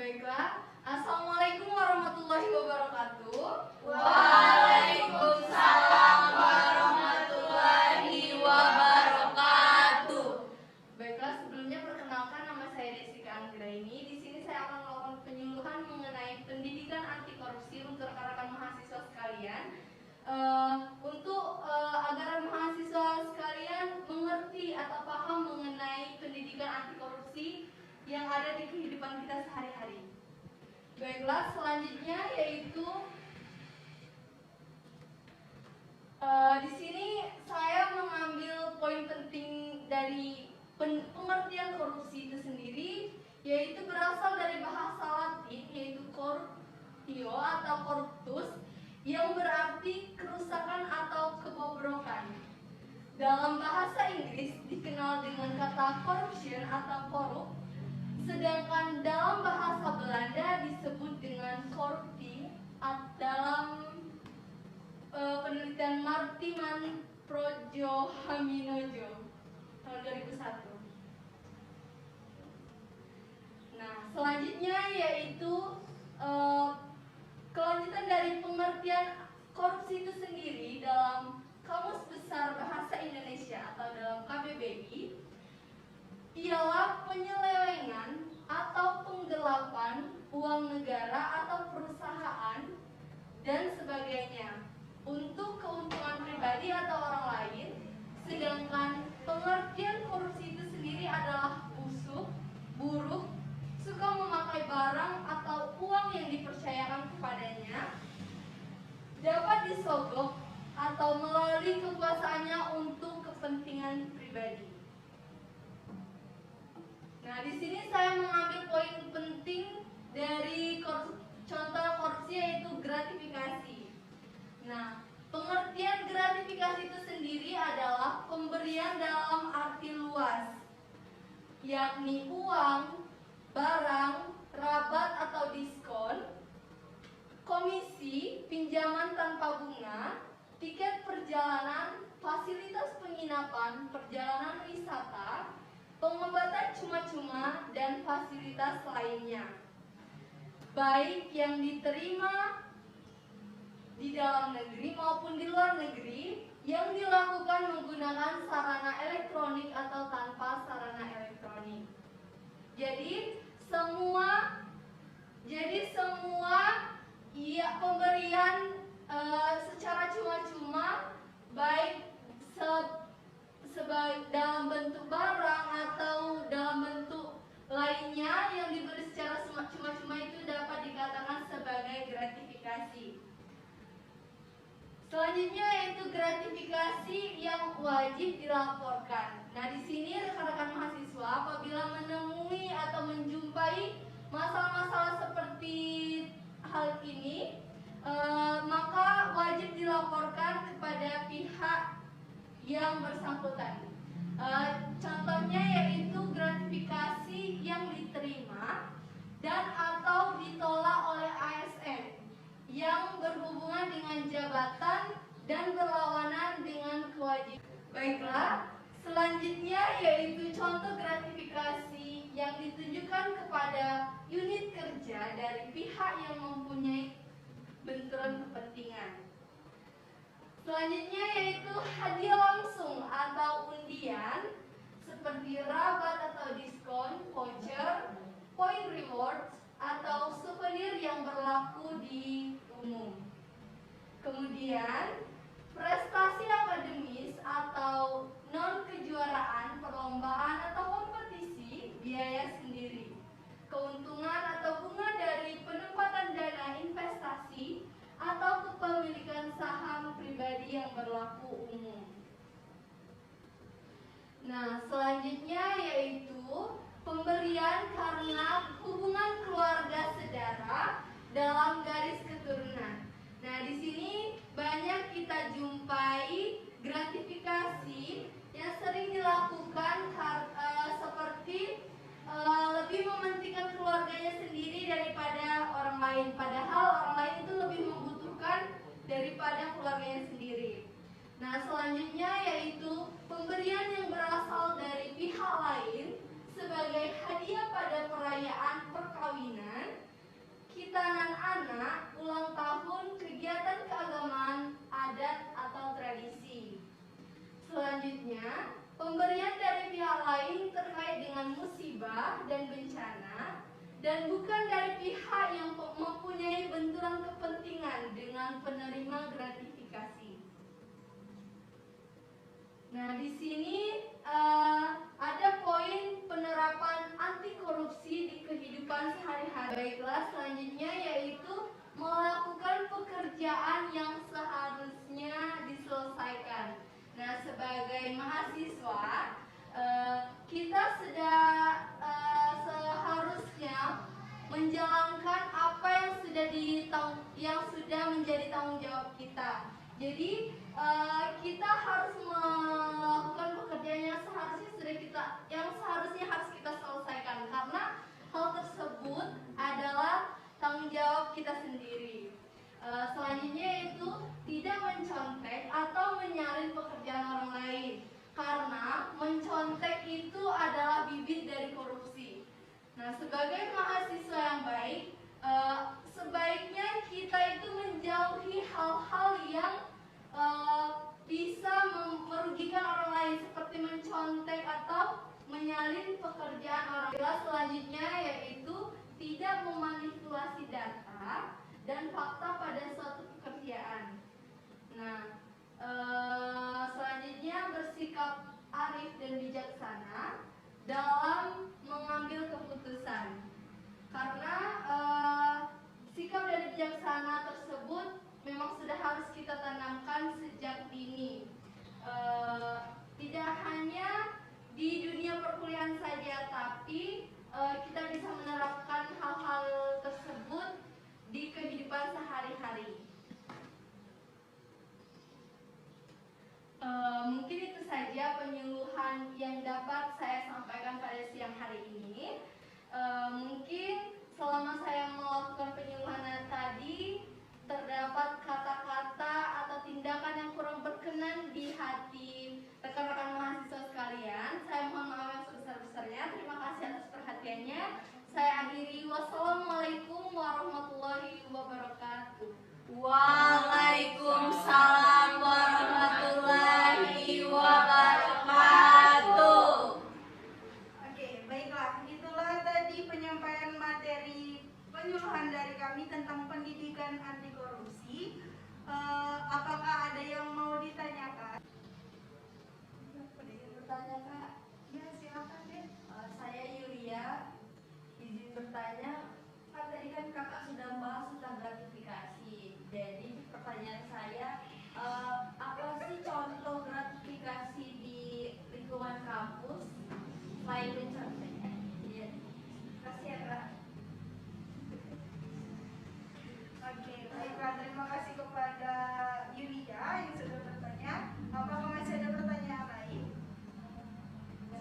Baiklah, Assalamualaikum warahmatullahi wabarakatuh. Waalaikumsalam warahmatullahi wabarakatuh. Baiklah, sebelumnya perkenalkan, nama saya Desika Anggraini. Di sini saya akan melakukan penyuluhan mengenai pendidikan anti korupsi untuk rekan-rekan mahasiswa sekalian. Agar mahasiswa sekalian mengerti atau paham mengenai pendidikan anti korupsi yang ada di kehidupan kita sehari-hari. Baiklah, selanjutnya yaitu di sini saya mengambil poin penting dari pengertian korupsi itu sendiri, yaitu berasal dari bahasa Latin yaitu corruptio atau corruptus, yang berarti kerusakan atau kebobrokan. Dalam bahasa Inggris dikenal dengan kata corruption atau corrupt, sedangkan dalam bahasa Belanda disebut dengan corruptie. Dalam penelitian Martiman Projo Haminojo tahun 2001. Nah, selanjutnya yaitu kelanjutan dari pengertian korupsi itu sendiri dalam Kamus Besar Bahasa Indonesia atau dalam KBBI ialah penyelewengan atau penggelapan uang negara atau perusahaan dan sebagainya untuk keuntungan pribadi atau orang lain. Sedangkan pengertian korupsi itu sendiri adalah busuk, buruk, suka memakai barang atau uang yang dipercayakan kepadanya, dapat disogok atau melalui kekuasaannya untuk kepentingan pribadi. Nah, di sini saya mengambil poin penting dari contoh korupsi yaitu gratifikasi. Nah, pengertian gratifikasi itu sendiri adalah pemberian dalam arti luas, yakni uang, barang, rabat atau diskon, komisi, pinjaman tanpa bunga, tiket perjalanan, fasilitas penginapan, perjalanan wisata, pengobatan cuma-cuma, dan fasilitas lainnya, baik yang diterima di dalam negeri maupun di luar negeri, yang dilakukan menggunakan sarana elektronik atau tanpa sarana elektronik. Jadi semua pemberian secara cuma-cuma, baik dalam bentuk barang atau dalam bentuk lainnya yang diberi secara cuma-cuma itu dapat dikatakan sebagai gratifikasi. Selanjutnya yaitu gratifikasi yang wajib dilaporkan. Nah, di sini rekan-rekan mahasiswa apabila menemui atau menjumpai masalah-masalah seperti hal ini, maka wajib dilaporkan kepada pihak yang bersangkutan. Contohnya yaitu gratifikasi yang diterima dan atau ditolak oleh ASN yang berhubungan dengan jabatan dan berlawanan dengan kewajiban. Baiklah, selanjutnya yaitu contoh gratifikasi yang ditujukan kepada unit kerja dari pihak yang mempunyai benturan kepentingan. Selanjutnya yaitu hadiah langsung atau undian seperti rabat atau diskon, voucher, point rewards, atau souvenir yang berlaku di umum. Kemudian prestasi akademis atau non kejuaraan, perlombaan atau kompetisi biaya sendiri. Keuntungan atau bunga dari penempatan dana investasi atau kepemilikan saham pribadi yang berlaku umum. Nah, selanjutnya yaitu pemberian karena hubungan keluarga sedara dalam garis keturunan. Nah, di sini banyak kita jumpai gratifikasi yang sering dilakukan seperti lebih mementingkan keluarganya sendiri daripada orang lain, padahal orang lain itu lebih membutuhkan daripada keluarganya sendiri. Nah, selanjutnya yaitu pemberian yang berasal dari pihak lain sebagai hadiah pada perayaan perkawinan dari pihak yang mempunyai benturan kepentingan dengan penerima gratifikasi. Nah, di sini ada poin penerapan anti korupsi di kehidupan sehari-hari. Baiklah, selanjutnya yaitu melakukan pekerjaan yang seharusnya diselesaikan. Nah, sebagai mahasiswa, kita seharusnya menjalankan apa yang sudah menjadi tanggung jawab kita. Jadi kita harus melakukan pekerjaan yang seharusnya harus kita selesaikan, karena hal tersebut adalah tanggung jawab kita sendiri. Selanjutnya yaitu tidak mencontek atau menyalin pekerjaan orang lain, karena mencontek itu adalah bibit dari korupsi. Nah, sebagai mahasiswa yang baik, sebaiknya kita itu menjauhi hal-hal yang bisa merugikan orang lain, seperti mencontek atau menyalin pekerjaan orang lain. Selanjutnya yaitu tidak memanipulasi data dan fakta pada suatu pekerjaan. Nah, selanjutnya bersikap arif dan bijaksana dalam mengambil keputusan, karena sikap dan bijaksana tersebut memang sudah harus kita tanamkan sejak dini. Tidak hanya di dunia perkuliahan saja, tapi kita bisa menerapkan hal-hal tersebut di kehidupan sehari-hari. Mungkin itu saja penyuluhan yang dapat saya sampaikan pada siang hari ini. Mungkin selama saya melakukan penyuluhan tadi terdapat kata-kata atau tindakan yang kurang berkenan di hati rekan-rekan mahasiswa sekalian. Saya mohon maaf yang sebesar-besarnya. Terima kasih atas perhatiannya. Saya akhiri. Wassalamualaikum warahmatullahi wabarakatuh. Waalaikumsalam warahmatullahi wabarakatuh. Oke, baiklah. Itulah tadi penyampaian materi penyuluhan dari kami tentang pendidikan anti korupsi. Apakah ada yang mau ditanyakan? Ada yang bertanya, Kak? Ya, silakan deh. Saya Yulia, izin bertanya. Kan tadi kan kakak sudah bahas tentang gratifikasi. Jadi pertanyaan saya, apa sih contoh gratifikasi di lingkungan kampus selain mencontek? Iya, kasih ya, Kak. Oke, baiklah. Terima kasih kepada Yulia yang sudah bertanya. Apakah masih ada pertanyaan lain?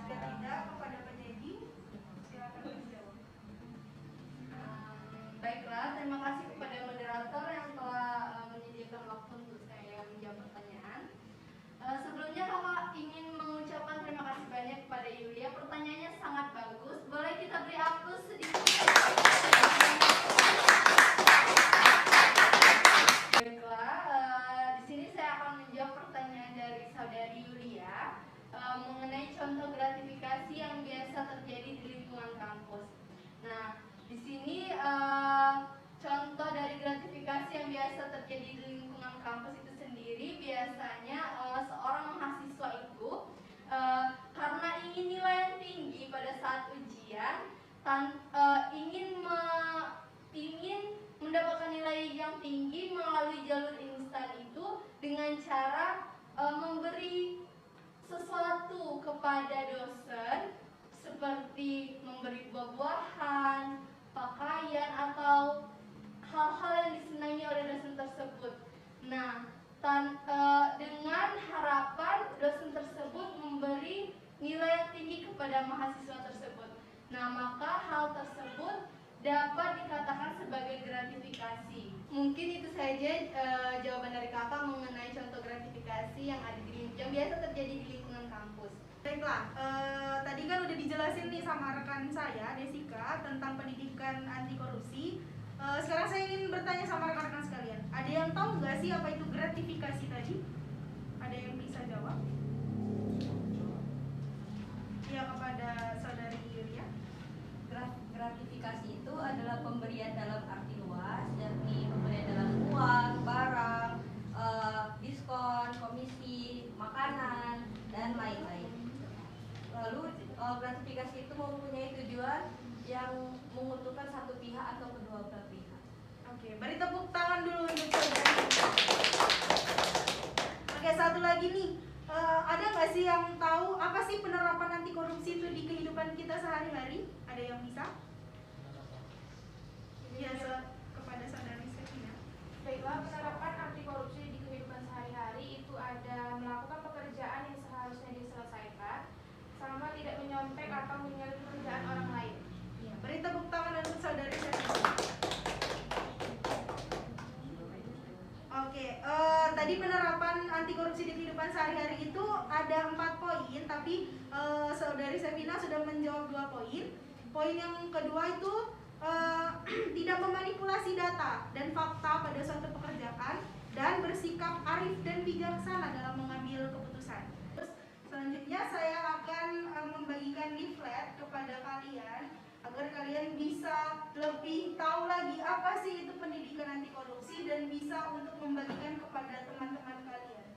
Jika tidak, kepada penyanyi, silakan menjawab. Baiklah, terima kasih kepada moderator yang telah menyediakan waktu untuk saya menjawab pertanyaan. Sebelumnya kakak ingin mengucapkan terima kasih banyak kepada Yulia. Pertanyaannya sangat bagus. Boleh kita beri aplaus sedikit? Baiklah, di sini saya akan menjawab pertanyaan dari saudari Yulia mengenai contoh gratifikasi yang biasa terjadi di lingkungan kampus. Nah, di sini contoh dari gratifikasi yang biasa terjadi di lingkungan kampus itu sendiri biasanya seorang mahasiswa itu karena ingin nilai yang tinggi pada saat ujian, ingin mendapatkan nilai yang tinggi melalui jalur instan itu dengan cara memberi sesuatu kepada dosen, seperti memberi buah-buahan, pakaian, atau hal-hal yang disenangi oleh dosen tersebut. Nah, dengan harapan dosen tersebut memberi nilai yang tinggi kepada mahasiswa tersebut. Nah, maka hal tersebut dapat dikatakan sebagai gratifikasi. Mungkin itu saja jawaban dari kakak mengenai contoh gratifikasi yang biasa terjadi di lingkungan kampus. Baiklah, tadi kan udah dijelasin nih sama rekan saya, Desika, tentang pendidikan anti korupsi. Sekarang saya ingin bertanya sama rekan-rekan sekalian. Ada yang tahu nggak sih apa itu gratifikasi tadi? Ada yang bisa jawab? Ya, kepada saudari Yulia. gratifikasi itu adalah pemberian dalam arti luas, yakni pemberian dalam uang, barang, diskon, komisi, makanan, dan lain-lain. Lalu gratifikasi itu mempunyai tujuan yang menguntungkan satu pihak atau kedua belah pihak. Oke, beri tepuk tangan dulu untuk saudara. Oke, satu lagi nih. Ada nggak sih yang tahu apa sih penerapan anti korupsi itu di kehidupan kita sehari-hari? Ada yang bisa? Iya, kepada saudari Sekina. Baiklah, penerapan anti korupsi di kehidupan sehari-hari itu ada melakukan pekerjaan yang seharusnya diselesaikan, sama tidak menyontek atau menyalip pekerjaan orang lain. Iya, beri tepuk tangan untuk saudari Sekina. Oke, tadi penerapan anti korupsi di kehidupan sehari-hari itu ada 4 poin, tapi saudari Sevina sudah menjawab 2 poin. Poin yang kedua itu tidak memanipulasi data dan fakta pada suatu pekerjaan dan bersikap arif dan bijaksana dalam mengambil keputusan. Terus, selanjutnya saya akan membagikan leaflet kepada kalian agar kalian bisa lebih tahu lagi apa sih itu pendidikan anti korupsi dan bisa untuk membagikan kepada teman-teman kalian.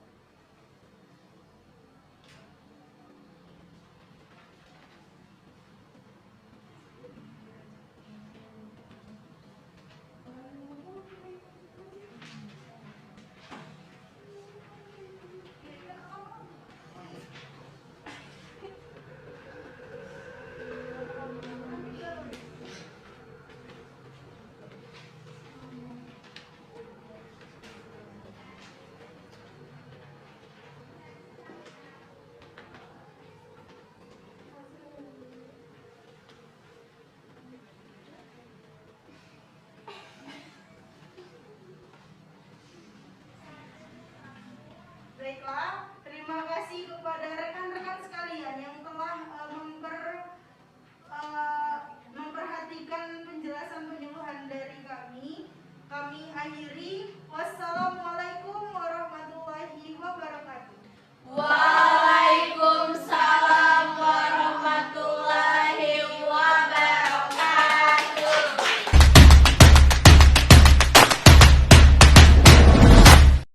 Baiklah, terima kasih kepada rekan-rekan sekalian yang telah memperhatikan penjelasan penyuluhan dari kami. Kami akhiri. Wassalamualaikum warahmatullahi wabarakatuh.